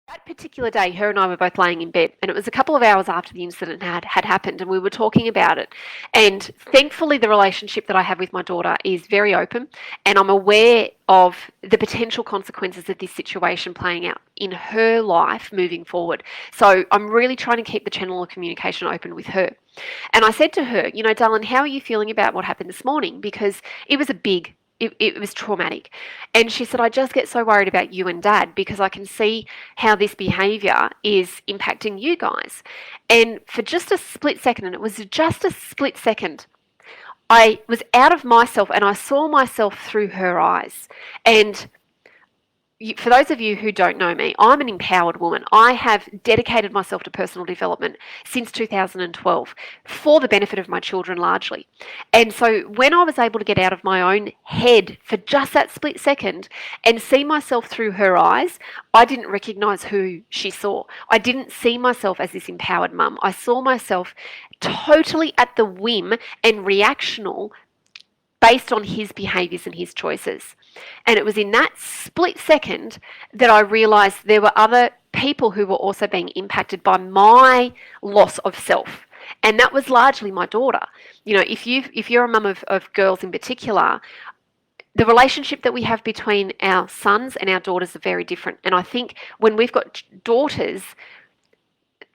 That particular day, her and I were both laying in bed, and it was a couple of hours after the incident had happened, and we were talking about it. And thankfully, the relationship that I have with my daughter is very open, and I'm aware of the potential consequences of this situation playing out in her life moving forward. So I'm really trying to keep the channel of communication open with her. And I said to her, darling, how are you feeling about what happened this morning? Because it was it was traumatic. And she said, I just get so worried about you and Dad because I can see how this behaviour is impacting you guys. And for just a split second, and it was just a split second, I was out of myself and I saw myself through her eyes. And for those of you who don't know me, I'm an empowered woman. I have dedicated myself to personal development since 2012 for the benefit of my children largely. And so when I was able to get out of my own head for just that split second and see myself through her eyes, I didn't recognize who she saw. I didn't see myself as this empowered mum. I saw myself totally at the whim and reactional based on his behaviours and his choices. And it was in that split second that I realised there were other people who were also being impacted by my loss of self. And that was largely my daughter. If you're a mum of girls in particular, the relationship that we have between our sons and our daughters are very different. And I think when we've got daughters,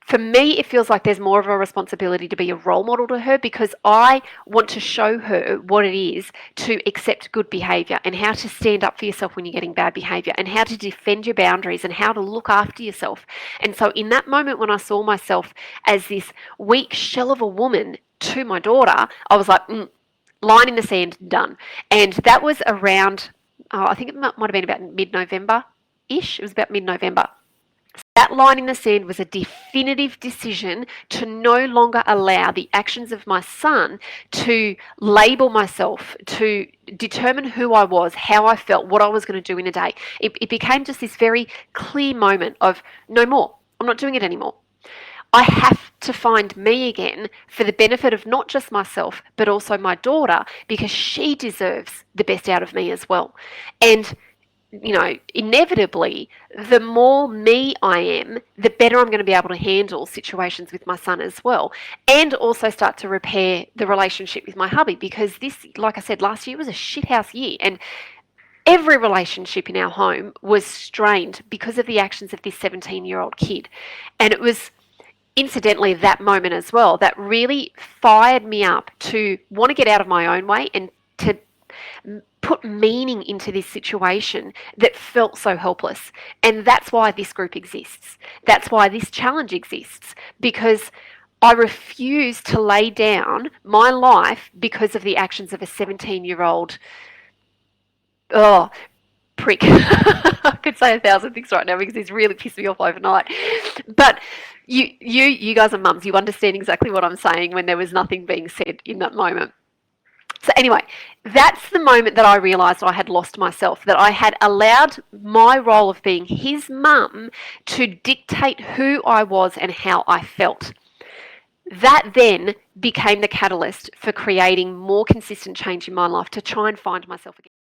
for me, it feels like there's more of a responsibility to be a role model to her because I want to show her what it is to accept good behaviour and how to stand up for yourself when you're getting bad behaviour and how to defend your boundaries and how to look after yourself. And so in that moment when I saw myself as this weak shell of a woman to my daughter, I was like, line in the sand, done. And that was around, I think it might have been about mid-November-ish. It was about mid-November. That line in the sand was a definitive decision to no longer allow the actions of my son to label myself, to determine who I was, how I felt, what I was going to do in a day. It became just this very clear moment of no more. I'm not doing it anymore. I have to find me again for the benefit of not just myself, but also my daughter, because she deserves the best out of me as well. And inevitably, the more me I am, the better I'm going to be able to handle situations with my son as well. And also start to repair the relationship with my hubby, because this, like I said, last year was a shithouse year. And every relationship in our home was strained because of the actions of this 17-year-old kid. And it was incidentally that moment as well that really fired me up to want to get out of my own way and to put meaning into this situation that felt so helpless. And that's why this group exists. That's why this challenge exists, because I refuse to lay down my life because of the actions of a 17-year-old prick. I could say 1,000 things right now because he's really pissed me off overnight. But you guys are mums. You understand exactly what I'm saying when there was nothing being said in that moment. So anyway, that's the moment that I realised I had lost myself, that I had allowed my role of being his mum to dictate who I was and how I felt. That then became the catalyst for creating more consistent change in my life to try and find myself again.